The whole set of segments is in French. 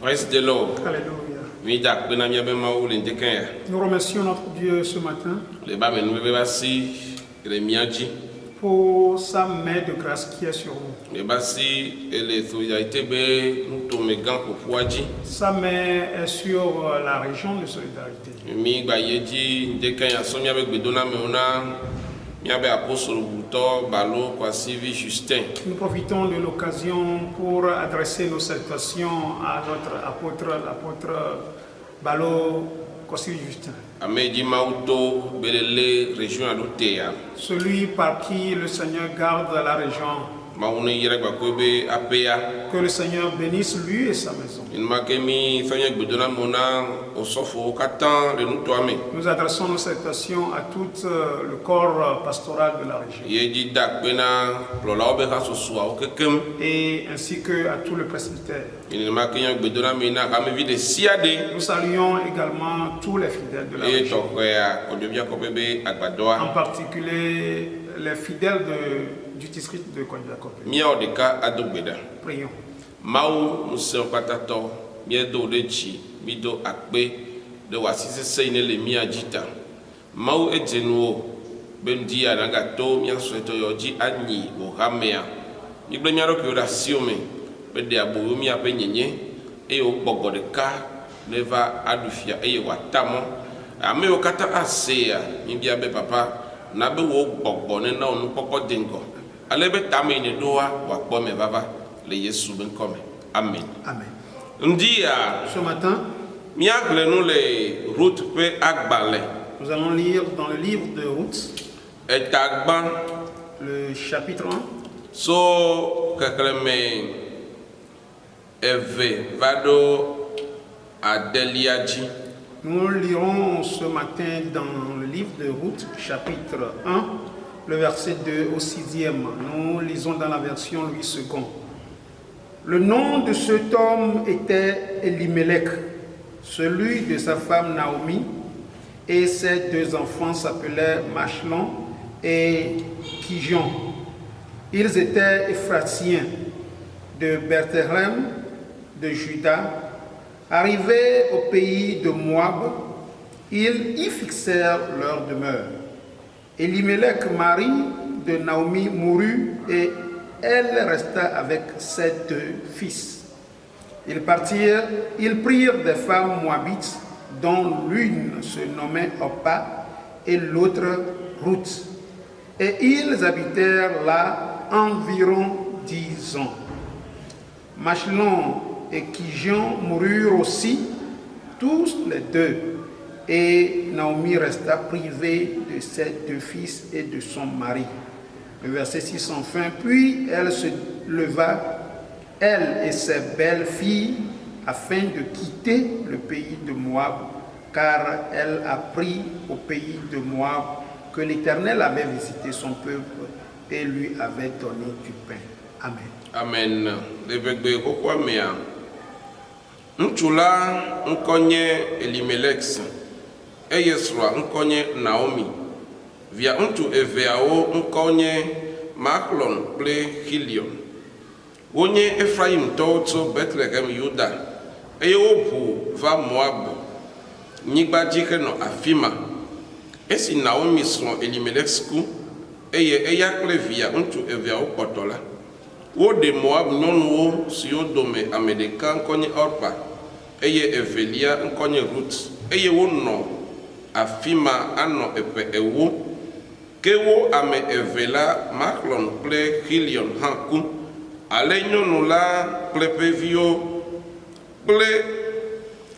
Praise the Lord. Alléluia. Nous Nous remercions notre Dieu ce matin pour sa main de grâce qui est sur nous. Sa main est sur la région de solidarité. Nous profitons de l'occasion pour adresser nos salutations à notre apôtre, l'apôtre Balo Kossi Justin. Celui par qui le Seigneur garde la région. Que le Seigneur bénisse lui et sa maison. Nous adressons nos salutations à tout le corps pastoral de la région. Et ainsi que à tout le presbytère. Nous saluons également tous les fidèles de la région. En particulier les fidèles du district de Konjakope. Prions. Amen. Amen. Ce matin, nous allons lire dans le livre de Ruth, le chapitre 1. Nous lirons ce matin dans le livre de Ruth, chapitre 1, le verset 2 au 6e. Nous lisons dans la version Louis II. Le nom de cet homme était Elimelech, celui de sa femme Naomi, et ses deux enfants s'appelaient Machlon et Kijon. Ils étaient Ephratiens de Bethléem, de Juda. Arrivés au pays de Moab, ils y fixèrent leur demeure. Elimelech, mari de Naomi, mourut et elle resta avec ses deux fils. Ils partirent, ils prirent des femmes moabites, dont l'une se nommait Orpa et l'autre Ruth. Et ils habitèrent là environ 10 ans. Machlon et Kijon moururent aussi, tous les deux. Et Naomi resta privée de ses deux fils et de son mari. Le verset 6 enfin. Puis elle se leva, elle et ses belles filles, afin de quitter le pays de Moab, car elle apprit au pays de Moab que l'Éternel avait visité son peuple et lui avait donné du pain. Amen. Amen. Ntula nkonye Elimelech eye srɔ̃a nkonye Naomi, via ŋutsu eveawo nkonye Machlon kple Kilion. Wonye Efraimtɔwo tso Bethlehem Yuda, eye woʋu va Moab nyigba dzi henɔ afi ma. Esi Naomi srɔ̃ Elimelech ku, eye eya kple via ŋutsu eveawo kpɔtɔ la, woɖe Moab nyɔnuwo siwo dome ame ɖeka ŋkɔnye Orpa eye evelia ŋkɔnye Ruth, eye wonɔ afi ma anɔ eƒe ewo. Ke wo ame eve la, Machlon kple Kilion hã ku. Ale nyɔnu la kple ƒe viwo kple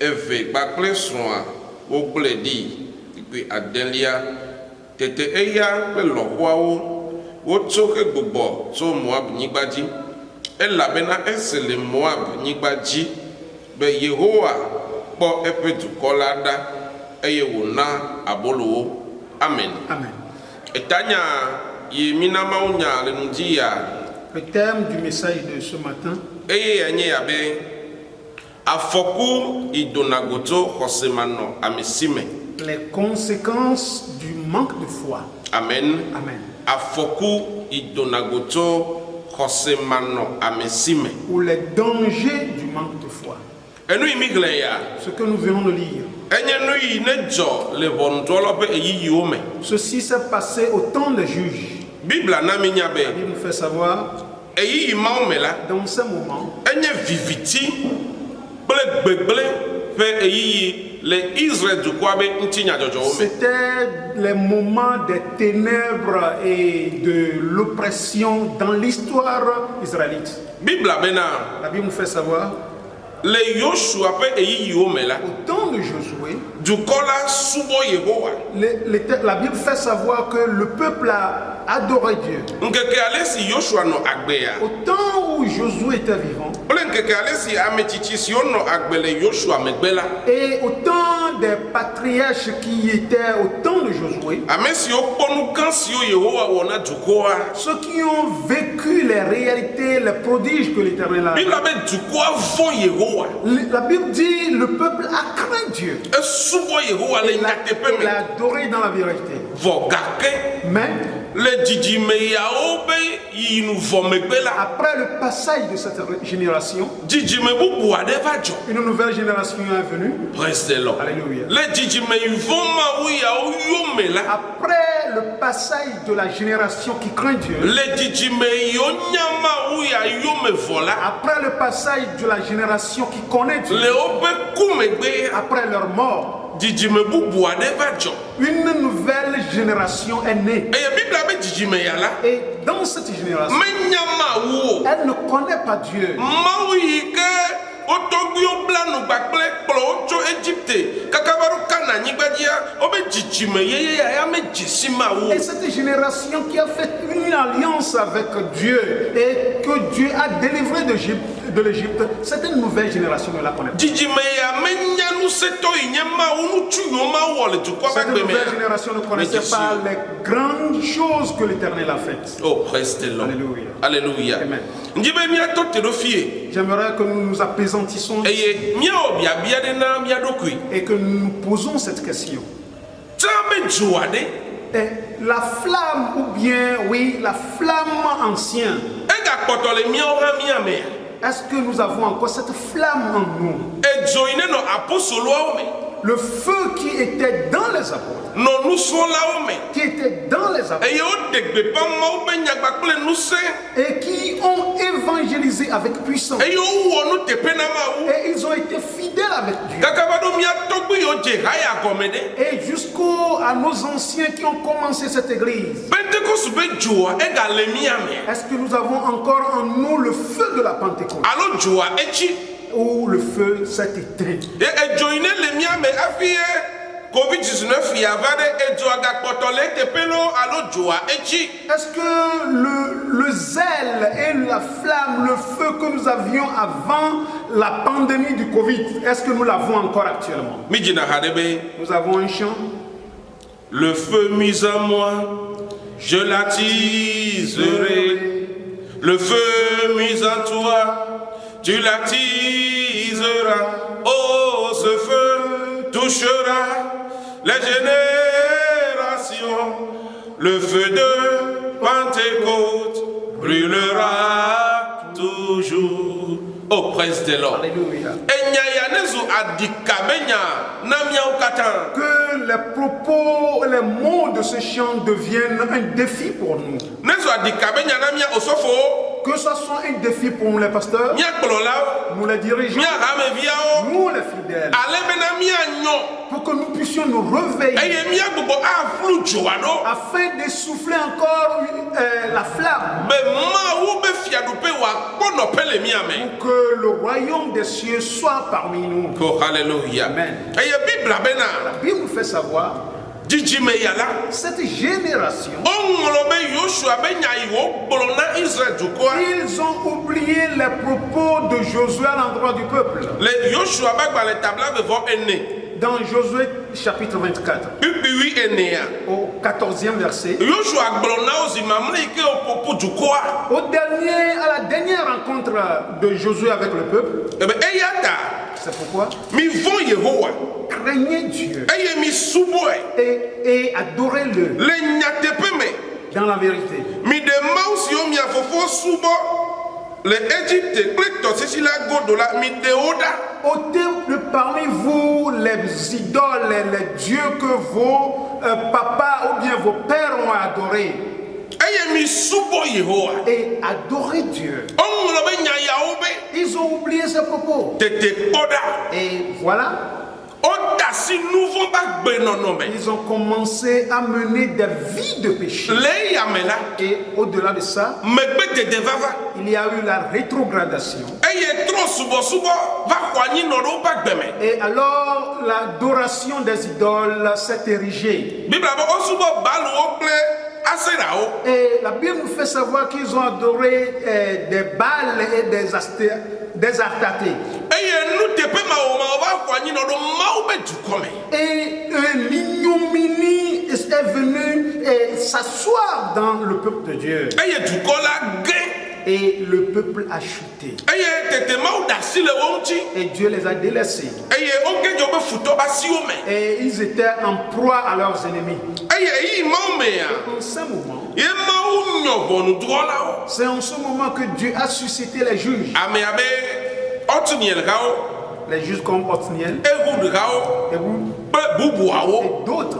eve kpakple srɔ̃a wogblẽ ɖi kpe adelia. Tete eya kple lɔ̃xoawo wotso ke gbogbo tso Moab nyigba dzi, elabena ese le Moab nyigba dzi be Yehowa kpɔ eƒe dukɔ la ɖa eye wòna abolo wo. Amen. Amen. Etanya yi mina mawu nya le nu dzi ya. Le thème du message de ce matin. Eye yenye yabe afɔku idonagoto xɔsemanɔ amesime. Les conséquences du manque de foi. Amen. Amen. Afɔku idonagoto xɔsemanɔ amesime. Ou les dangers du manque de foi. enu imigle ya ce que nous venons de lire. enye nu yi ne dzo le voluntolo pe eyiyiwo me Ceci s'est passé au temps des juges. Bible na mi nya La be Bible nous fait savoir, eyiyi mawo me la dans ce moment, enye viviti kple gbegble pe eyiyi le Israël du quoi be nti nyadzɔdzɔ wo me c'était les moments des ténèbres et de l'oppression dans l'histoire israélite. Bible bena La Bible nous fait savoir, le Yoshua pe eyiyiwo me la au temps de Josué, dukɔ la subɔ Yehowa la Bible fait savoir que le peuple a adoré Dieu. nkeke ale si Yoshua nɔ agbea Au temps où Josué était vivant kple nkeke ale si ame tsitsi siwo nɔ agbe le Yoshua megbe la et au temps des patriarches qui étaient au temps de Josué, ame siwo kpɔ nu gã siwo Yehowa wɔ na dukɔa ceux qui ont vécu les réalités, les prodiges que l'Éternel a. Bible be dukɔa vɔ Yehowa La Bible dit le peuple a craint Dieu. esubɔ Yehowa le Il nyateƒe me a adoré dans la vérité. vɔ gake Mais le dzidzime yawo be yinu vɔ megbe la après le passage de cette génération, dzidzime bubu aɖe va dzɔ une nouvelle génération est venue. praise the Lord Alléluia. le dzidzime yivɔ mawu yawo yo me la Après le passage de la génération qui craint Dieu, le dzidzime yiwo nya mawu ya yo me vɔ la après le passage de la génération qui connaît Dieu, le woƒe ku megbe après leur mort, dzidzime bubu aɖe va dzɔ une nouvelle génération est née. eye Biblia be dzidzime ya la Et dans cette génération, menya mawu o elle ne connaît pas Dieu. mawu yi ke wo tɔgbuiwo bla nu gbakple kplɔ wo tso Egypte kaka va ɖo Kananyigba dzia wobe dzidzime yeye ya me dzi si mawu Et cette génération qui a fait une alliance avec Dieu et que Dieu a délivré de l'Égypte, cette nouvelle génération ne la connaît pas. dzidzime ya menya nusetɔ yi nye mawu nutsu yiwo mawu wɔ le dukɔ ƒe Cette agbe nouvelle me génération ne connaissait pas les grandes choses que l'Éternel a faites. oh praise the Lord Alléluia. alléluia Amen. ndi be miatɔ te ɖo fie J'aimerais que nous nous apaisantissions eye miawɔ biabia ɖe na mia ɖokui et que nous nous posons cette question. tra be dzo aɖe Et la flamme, ou bien, oui, la flamme ancienne, egakpɔtɔ le miawo hã mia mea est-ce que nous avons encore cette flamme en nous? edzo yi ne nɔ apostoloawo me Le feu qui était dans les apôtres, nɔ nusrɔ̃lawo me qui était dans les apôtres, eye woɖe gbeƒã mawu be nyagba kple ŋusẽ et qui ont évangélisé avec puissance. eye wowɔ nu teƒe na mawu Et ils ont été fidèles avec Dieu. kaka va ɖo mia tɔgbi yiwo dze ha ya gɔme ɖe Et jusqu'à nos anciens qui ont commencé cette église. pentekostu be dzoa egale mia me Est-ce que nous avons encore en nous le feu de la Pentecôte? alo dzoa etsi Ou le feu s'est éteint? ye edzo yi ne le mia me hafi ye covid-19 ya va ɖe edzoa gakpɔtɔ le teƒe lo alo dzoa etsi Est-ce que le zèle et la flamme, le feu que nous avions avant la pandémie du Covid, est-ce que nous l'avons encore actuellement? mi dzina ha ɖe be Nous avons un chant. le feu mis en moi je l'attiserai le feu mis en toi tu l'attiseras oh ce feu touchera les générations le feu de Pentecôte brûlera toujours oh praise the Lord Alléluia. enya ya nezu adikabenya na miawo katã Que les propos, les mots de ce chant deviennent un défi pour nous. nezu adikabenya na mia osɔfowo Que ce soit un défi pour nous les pasteurs, mia kplɔlawo nous les dirigeants, mia hameviawo nous les fidèles, ale bena mia nyɔ pour que nous puissions nous réveiller eye mia gbogbo aflu dzoa ɖo afin d'essouffler encore la flamme, be mawu be fiaɖuƒe wòakpɔ nɔƒe le mia me pour que le royaume des cieux soit parmi nous. oh hallelujah Amen. eye bibla bena La Bible nous fait savoir, dzidzime ya la cette génération, woŋlɔ be Yosua be nya yi wogblɔ na Israel dukɔa ils ont oublié les propos de Josué à l'endroit du peuple. le Yosua be agbalẽ tabla vevɔ ene Dans Josué chapitre 24, kpikpiwi enea au 14e verset, Yosua gblɔ na wo zi mamlɛ yi ke woƒoƒu dukɔa à la dernière rencontre de Josué avec le peuple, ebe eya ta c'est pourquoi mivɔ Yehowa craignez Dieu eye misubɔe et adorez-le le nyateƒe me dans la vérité. miɖe mawu siwo mia fofowo subɔ le Égypte, Clecto, Sicila, Godola, Midéoda. ôtez de parmi vous les idoles, les dieux que vos papas ou bien vos pères ont adorés. Et adorer Dieu. Ils ont oublié ce propos. Et voilà. Ils ont commencé à mener des vies de péché. Et au-delà de ça, il y a eu la rétrogradation. Et alors l'adoration des idoles s'est érigée. Et la Bible nous fait savoir qu'ils ont adoré des Baals et des Astartés. Et l'ignominie est venue s'asseoir dans le peuple de Dieu. Et le peuple a chuté. Et Dieu les a délaissés. Et ils étaient en proie à leurs ennemis. Et en ce moment, c'est en ce moment que Dieu a suscité les juges. Les juges comme Othniel et d'autres.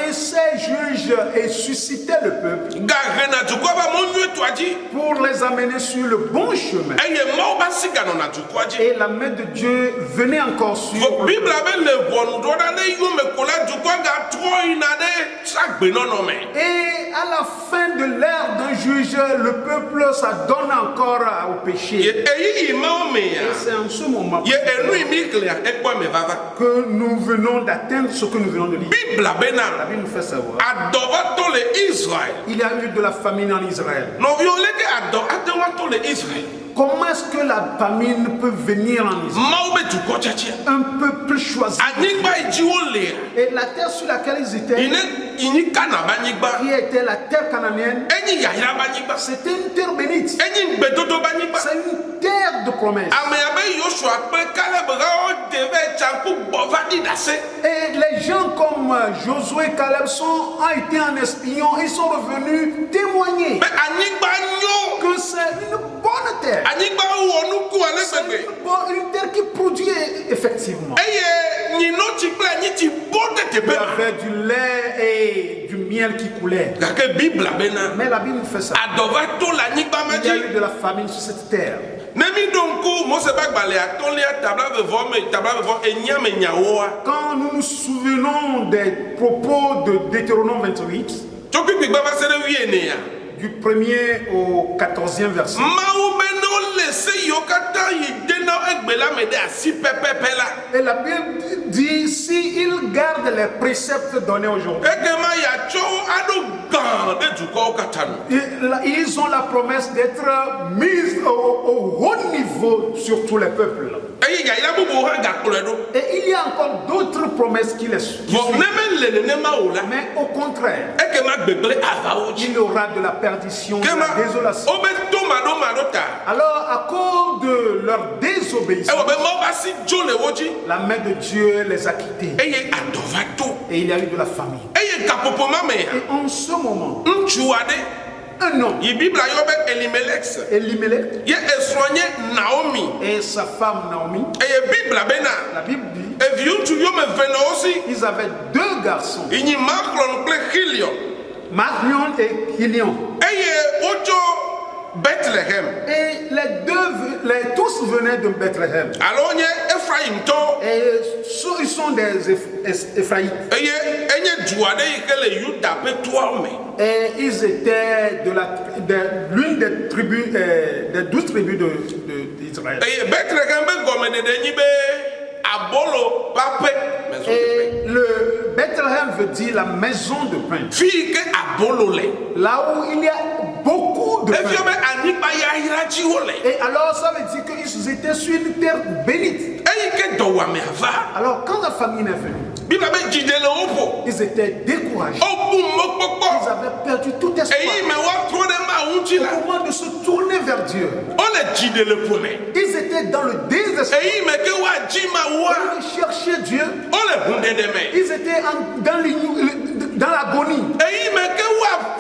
Et ces juges suscitaient le peuple pour les amener sur le bon chemin. Et la main de Dieu venait encore sur le peuple. Et à la fin de l'ère d'un juge, le peuple s'adonne encore au péché. Et c'est en ce moment que nous venons d'atteindre ce que nous venons de lire. La Bible nous fait savoir. Il y a eu de la famine en Israël. Comment est-ce que la famine peut venir en Israël? Un peuple choisi. Et la terre sur laquelle ils étaient, qui était la terre cananéenne, c'était une terre bénite. C'est une terre de promesse. Et les gens comme Josué et Caleb ont été en espion. Ils sont revenus témoigner que c'est une bonne terre. C'est une terre qui produit effectivement. Il y avait du lait et du miel qui coulait. Mais la Bible nous fait ça. Il y a eu de la famine sur cette terre. Quand nous nous souvenons des propos de Deutéronome 28, du 1er au 14e verset, et la Bible dit, si ils gardent les préceptes donnés aujourd'hui, ils ont la promesse d'être mis au haut niveau sur tous les peuples. Et il y a encore d'autres promesses qui les suivent. Mais au contraire, il y aura de la perdition, de la désolation. Alors, à cause de leur désobéissance, la main de Dieu les a quittés. Et il y a eu de la famine. Et en ce moment, un homme, Elimelech, et sa femme Naomi, la Bible dit, ils avaient deux garçons, Mahlon et Chilion. Et les tous venaient de Bethléem. Et ils sont des Éphraïtes. Et ils étaient de l'une des tribus, des 12 tribus d'Israël. Et le Bethléem veut dire la maison de pain. Là où il y a beaucoup de pain. Et alors ça veut dire qu'ils étaient sur une terre bénite. Alors quand la famine est venue, ils étaient découragés. Ils avaient perdu tout espoir. Au moment de se tourner vers Dieu, ils étaient dans le désespoir. Ils cherchaient Dieu. Ils étaient dans l'agonie.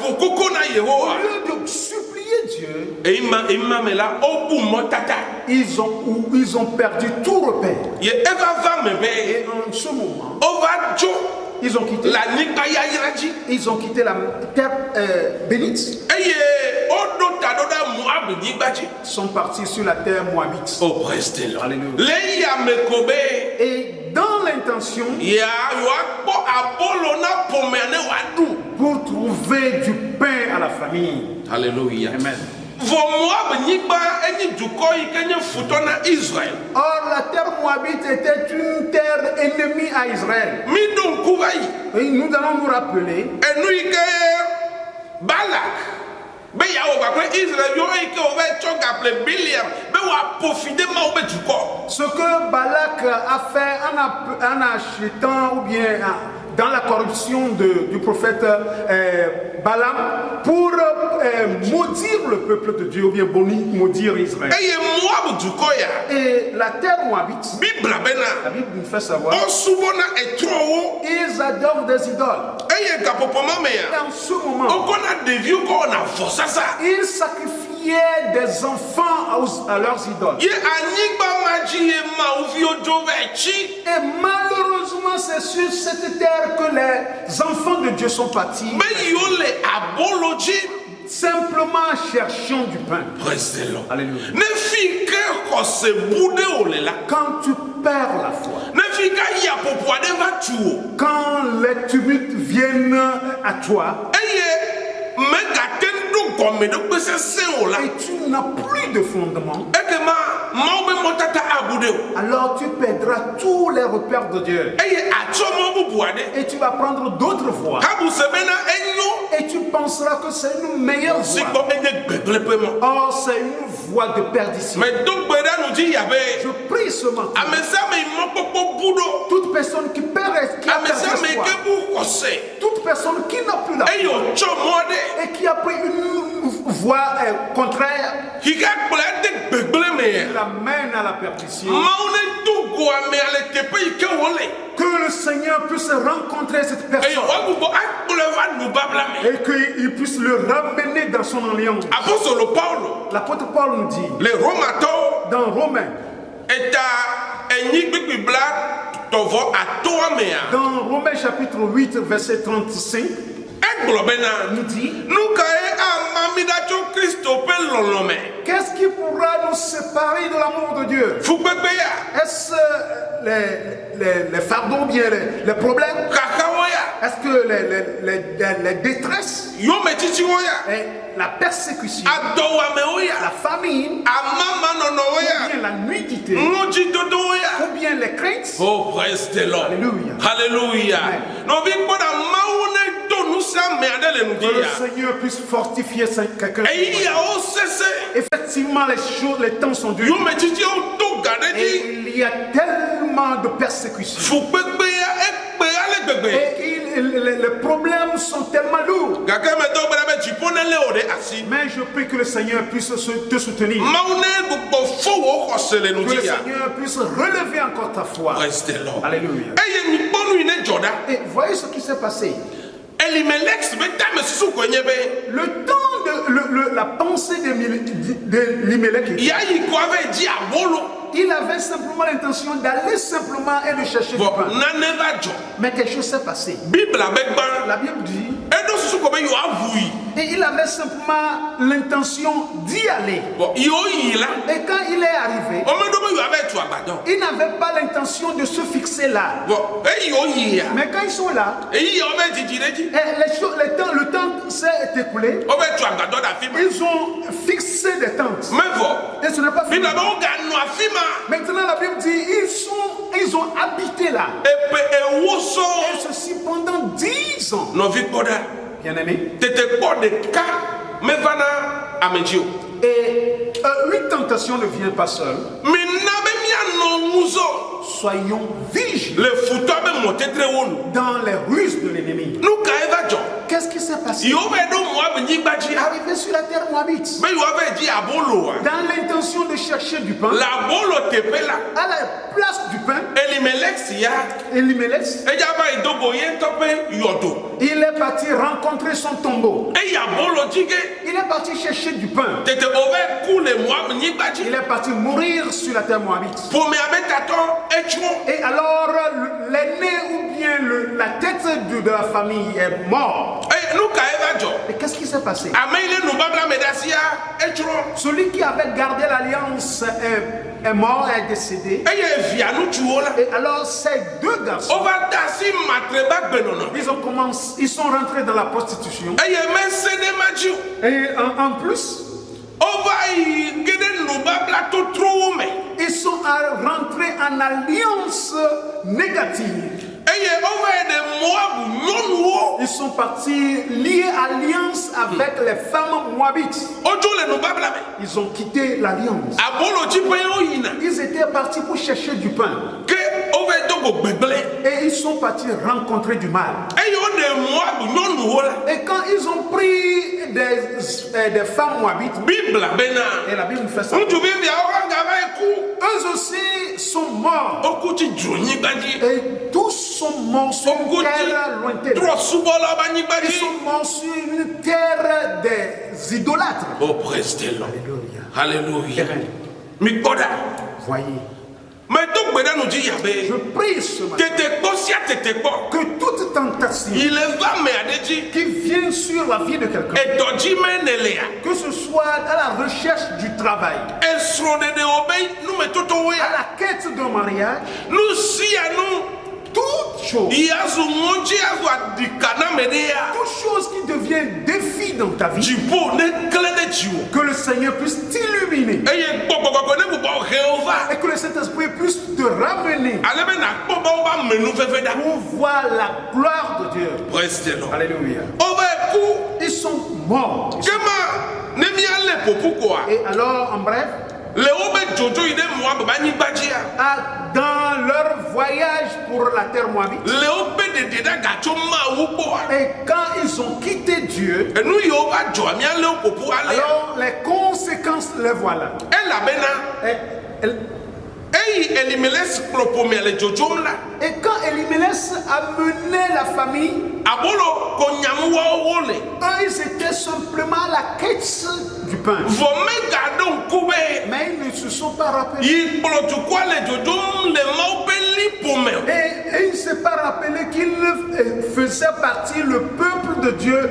Au lieu de supplier délictueux. Ils ont perdu tout repère. Et en ce moment, ils ont quitté la terre bénite. Ils sont partis sur la terre moabite. Oh, praise the Lord. Et dans l'intention pour trouver du pain à la famille. Alléluia. Amen. Or, la terre moabite était une terre ennemie à Israël. Et nous allons nous rappeler ce que Balak a fait en achetant ou bien dans la corruption du prophète Balaam pour maudire le peuple de Dieu ou bien maudire Israël. Et la terre moabite, la Bible nous fait savoir, ils adorent des idoles. Et en ce moment, ils sacrifiaient des enfants à leurs idoles. Et malheureusement, c'est sur cette terre que les enfants de Dieu sont partis, simplement cherchant du pain. Alléluia. Quand tu perds la foi, quand les tumultes viennent à toi, et tu n'as plus de fondement, alors tu perdras tous les repères de Dieu. Et tu vas prendre d'autres voies. Et tu penseras que c'est une meilleure voie. Or, c'est une voie de perdition. Je prie ce matin. Toute personne qui perd espoir, toute personne qui n'a plus la foi et qui a pris une voie contraire, l'amène à la perdition. Que le Seigneur puisse rencontrer cette personne et qu'il puisse le ramener dans son alliance. L'apôtre Paul nous dit dans Romains, dans Romains chapitre 8 verset 35, nous dit: qu'est-ce qui pourra nous séparer de l'amour de Dieu? Est-ce les fardeaux, bien les problèmes? Est-ce que les détresses, la persécution, la famine, ou bien la nudité, ou bien les craintes? Oh, praise the Lord. Alléluia. Alléluia. Que le Seigneur puisse fortifier quelqu'un. Effectivement, les temps sont durs. Et il y a tellement de persécutions. Et les problèmes sont tellement lourds. Mais je prie que le Seigneur puisse te soutenir. Que le Seigneur puisse relever encore ta foi. Alléluia. Et voyez ce qui s'est passé. Le temps de la pensée de Limelech, il avait simplement l'intention d'aller simplement et de chercher du pain. Mais quelque chose s'est passé. La Bible dit, et il avait simplement l'intention d'y aller. Et quand il est arrivé, il n'avait pas l'intention de se fixer là. Mais quand ils sont là, et le temps s'est écoulé, ils ont fixé des tentes. Et ce n'est pas fini. Maintenant, la Bible dit ils ont habité là. Et ceci pendant 10 ans. Bien-aimé. Et une tentation ne vient pas seule. soyons vigilants le foutu be monter très haut dans les ruses de l'ennemi. nous kaeva jo Qu'est-ce qui s'est passé? yo be do moab ni gbaji Arrivé sur la terre moabite, mais yo avait dit abolo dans l'intention de chercher du pain, la bolo tepe la à la place du pain, Elimelech ya Elimelech, eja ba idogo ye tope yodo il est parti rencontrer son tombeau. e ya bolo jige Il est parti chercher du pain. tete ove ku le moab ni gbaji Il est parti mourir sur la terre moabite. pour me abetato echo Et alors, l'aîné ou bien la tête de la famille est mort. e nous kaeva jo Et qu'est-ce qui s'est passé? ameile no babla medasia echo Celui qui avait gardé l'alliance est mort, est décédé. e ye via nu tuo la Et alors, ces deux garçons, over dasi matreba gbenono ils sont rentrés dans la prostitution. e ye me sede maji Et en plus, over i gede no babla to tro me ils sont rentrés en alliance négative. e ye over de moab nyɔnuwo Ils sont partis liés alliance avec les femmes moabites. ojo le no babla me Ils ont quitté l'alliance. abolo ji pe o yina Ils étaient partis pour chercher du pain. ke over dogo gbegbele Et ils sont partis rencontrer du mal. e ye o de moab nyɔnuwo la Et quand ils ont pris des femmes moabites, bibla bena et la Bible fait ça, ŋutsuvi via wo nga va ku eux aussi sont morts. oku ti dzo nyigba dzi Et tous sont morts sur une oku terre ti lointaine. trɔ subɔla ba nyigba Ils dzi sont morts sur une terre des idolâtres. oh praise the Lord Alléluia. hallelujah mi kpɔda Voyez, me do gbe ɖe nu dzi yabe je prie ce matin tete kpɔ sia tete kpɔ que toute tentation il va me aɖe dzi qui vient sur la vie de quelqu'un, edɔ dzi me ne lea que ce soit à la recherche du travail, esrɔ̃ɖeɖewo be numetotowo à ya la quête d'un mariage, nu sia nu toute chose, yazu ŋɔdzi azu adika na me ɖe ya toute chose qui devient défi dans ta vie, dziƒo ne klẽ ɖe dziwò que le Seigneur puisse t'illuminer eye gbɔgbɔgbɔgbɔ ne bubɔ hewo va et que le Saint-Esprit puisse te ramener ale be nakpɔ be woba me nu veve ɖa pour voir la gloire de Dieu. praise the Lord Alléluia. wova ku Ils sont morts. kema ne míalé ƒoƒu koa Et alors, en bref, le wobe dzodzo yi ɖe moab ƒe anyigba dzia dans leur voyage pour la terre moabite, le wobe ɖeɖe ɖe gatso mawu gbɔa et quand ils ont quitté Dieu, enu yiwo va dzɔa míalé wo ƒoƒu alea alors les conséquences les voilà. elabena Et, eyi Elimelech kplɔ ƒomea le dzodzom la et quand Elimelech a mené la famille, abolo ko nyamuwawo le eux, ils étaient simplement à la quête du pain. vɔ megaɖo ŋku be Mais ils ne se sont pas rappelés. yi kplɔ dukɔa le dzodzom le mawu ƒe liƒo me Et il ne s'est pas rappelé qu'il faisait partie le peuple de Dieu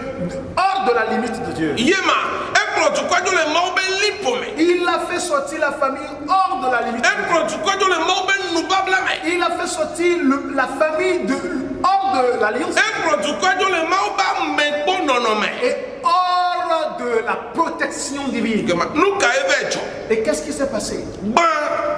hors de la limite de Dieu. yema ekplɔ dukɔa dzo le mawu ƒe liƒo me Il a fait sortir la famille hors de la limite de Dieu. ekplɔ dukɔa dzo le mawu ƒe nubabla me Il a fait sortir la famille hors de l'alliance ekplɔ dukɔa dzo le mawu ƒe amekpɔ nɔnɔme et hors de la protection divine. gema nu ka eve dzɔ Et qu'est-ce qui s'est passé? gbã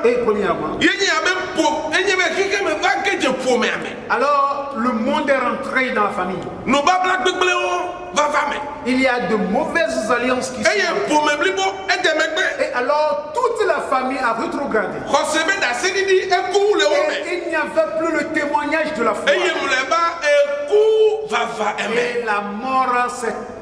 Et premièrement, yenye abe ƒo enye be keke me va ge dze ƒomea me alors le monde est rentré dans la famille. nubabla gbegblẽwo va va me Il y a de mauvaises alliances qui eye sont. ƒome blibo ede megbe Et alors toute la famille a rétrogradé. xɔse be ɖaseɖiɖi eku le wo me Et il n'y avait plus le témoignage de la foi. eye mlɔeba eku vava eme Et la mort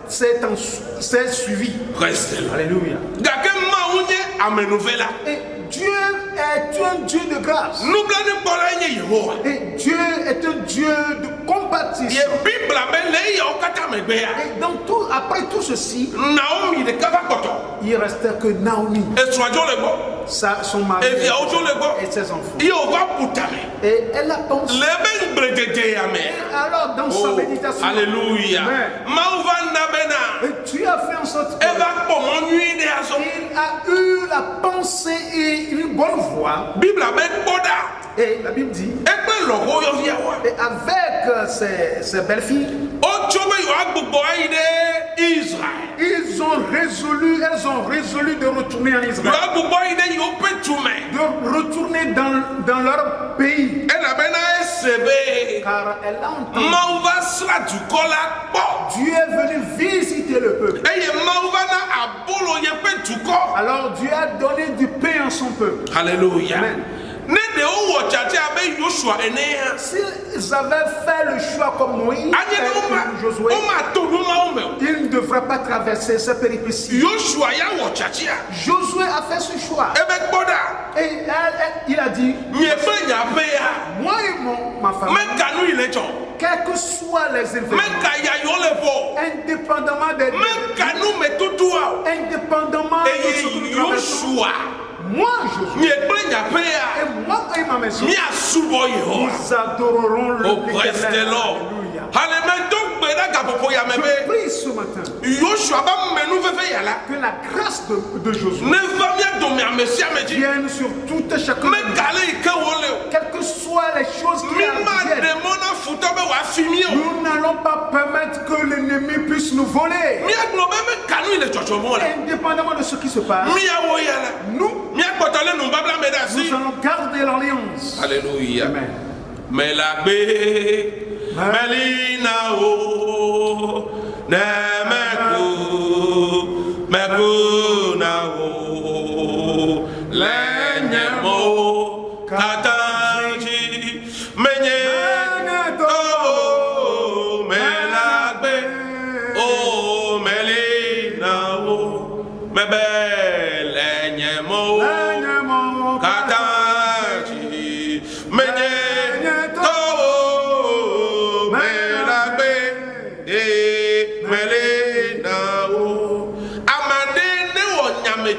s'est suivie. praise the Lord Alléluia. gake mawu nye amenuvela Et Dieu est un Dieu de grâce. nublanuikpɔla nye yehowa Et Dieu est un Dieu de compatissement. ye bibla be le eyawo katã megbea Et donc après tout ceci, Naomi ɖeka va kpɔtɔ il restait que Naomi, esrɔ̃ dzo le gbɔ son mari eviawo dzo le gbɔ et ses enfants. ye wòva ƒu tame Et elle a pensé. le ebe ŋgblededea me Alors dans sa méditation, alléluia Amen. mawu va na bena Et Dieu a fait en sorte que eva kpɔ mɔ nyui ɖe azɔ il a eu la pensée et une bonne voix. bibla be kpɔɖa Et la Bible dit, egbe lɔho yɔviawoa et avec ses belles-filles, wotso be yewoagbugbɔ ayi ɖe Israel elles ont résolu de retourner en Israël, yewoagbugbɔ ayi ɖe yewo ƒe tume de retourner dans leur pays, elabena ese be car elle a entendu. mawu va sra dukɔ la kpɔ Dieu est venu visiter le peuple. eye mawu va na abolo yeƒe dukɔ Alors Dieu a donné du pain à son peuple. alléluia Amen. ne ɖewo S'ils avaient fait le choix comme Moïse et Josué, ils ne devraient pas traverser ces péripéties. Josué a fait ce choix. Et il a dit, moi et ma famille, quels que soient les événements, indépendamment des indépendamment de ce que nous traversons, moi, Josué, et moi et ma maison, nous adorerons l'Éternel. Je prie ce matin que la grâce de Josué vienne sur tout et chacun de nous. Quelles que soient les choses qui adviennent, nous n'allons pas permettre que l'ennemi puisse nous voler. Indépendamment de ce qui se passe, nous allons garder l'alliance. Alléluia. Amen. Mais la paix, Melina o, Meku na o, Lenyemo katanji, Menye to, Melagbe o, Melina o, Mebe Lenyemo katanji, Menye to.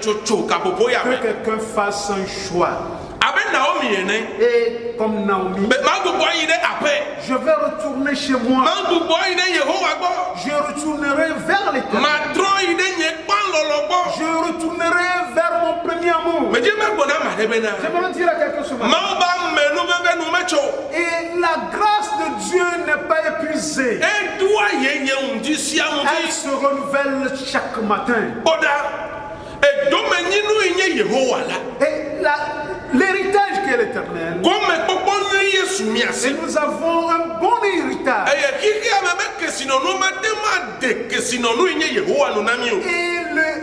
Que quelqu'un fasse un choix. Et comme Naomi, je vais retourner chez moi. Je retournerai vers l'Éternel. Je retournerai vers mon premier amour. J'aimerais dire à quelqu'un ce matin. Et la grâce de Dieu n'est pas épuisée. Elle se renouvelle chaque matin. Et l'héritage qui est l'Éternel, et nous avons un bon héritage. Et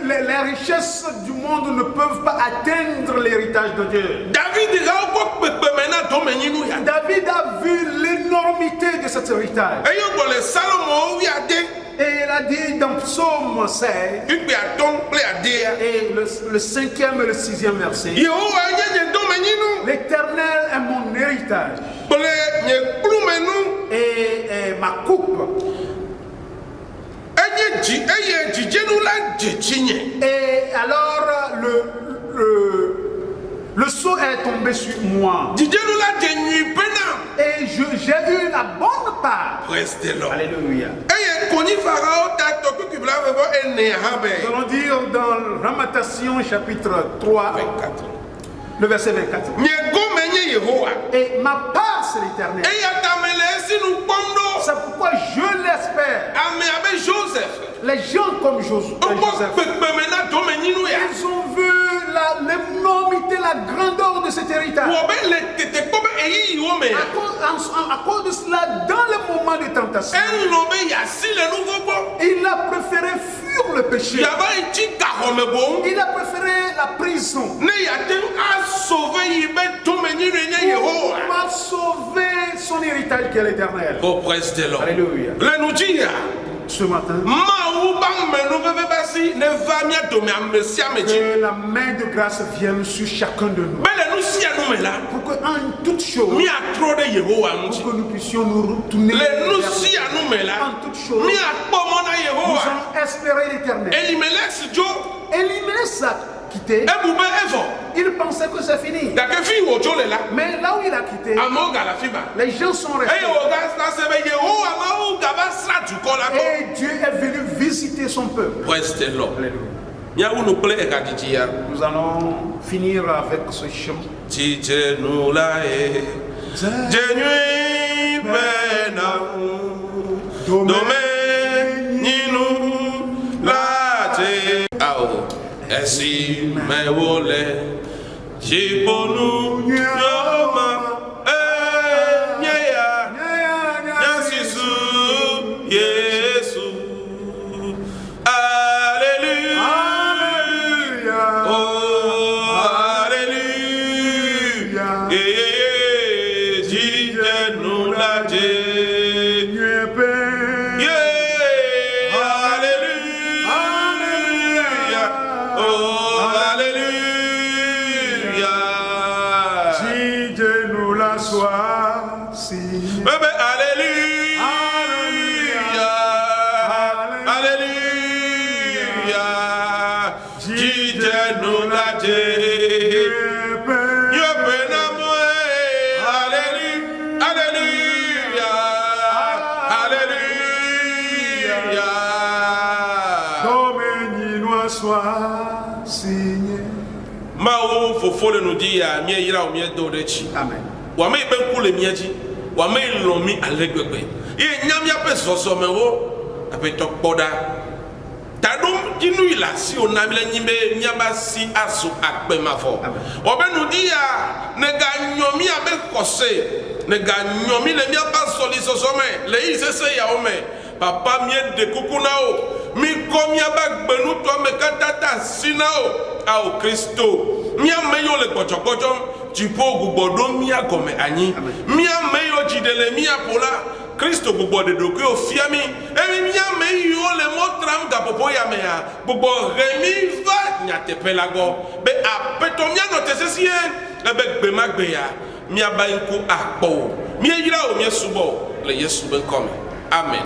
les richesses du monde ne peuvent pas atteindre l'héritage de Dieu. David a vu l'énormité de cet héritage. Et il a dit dans Psaume 16, et le 5e et le 6e verset, l'Éternel est mon héritage et ma coupe. Et alors le sceau est tombé sur moi. Et j'ai eu la bonne part. Alléluia. Nous allons dire dans Lamentation chapitre 3, le verset 24. Et ma part c'est l'Éternel. C'est pourquoi je l'espère. Les gens comme Joseph, ils ont vu l'énormité, la grandeur de cet héritage. À cause de cela, dans le moment de tentation, il a préféré fuir le péché. Il a préféré la prison pour sauver son héritage qui est l'Éternel. Alléluia. Ce matin, que la main de grâce vienne sur chacun de nous. Pour que en toute chose, pour que nous puissions nous retourner en toute chose, nous allons espérer l'Éternel. Elimelech a quitté. Il pensait que c'est fini. Mais là où il a quitté, les gens sont restés. Et Dieu est venu visiter son peuple. Nous allons finir avec ce chant. Esi me wole jiponu nyoma nyeya nyasisu Yesu Alléluia oh Alléluia Bébé, alléluia. Alléluia. Jíjẹ nous la Mao fofole nous dit ya mie ira o mie do de chi. Amen. Wa me ben kule mie ji. Wa me lo mi alegbegbe. Ye nyam ya pe soso me wo ape tok boda. Tadum jinu ila si o na mi le nyimbe nyaba si aso akpe mafo. O be nous dit ya ne ga nyomi abe kose. Ne ga nyomi le mi aba soli soso me. Le yi sese ya o me. Papa mie de kukunao. Mi komia ba gbenu to me katata sinao. Ao Christo mia meyo le pochopocho tipo gugbodo mia gome anyi mia meyo jidele mia pola Christo gugbo de doke ofiami emi mia meyo le motram gapopo ya mea gugbo remi va nyatepelago be apeto mia no tesesie ebe gbe magbe ya mia ba inku akpo mia yira o mia subo le Yesu ben come amen.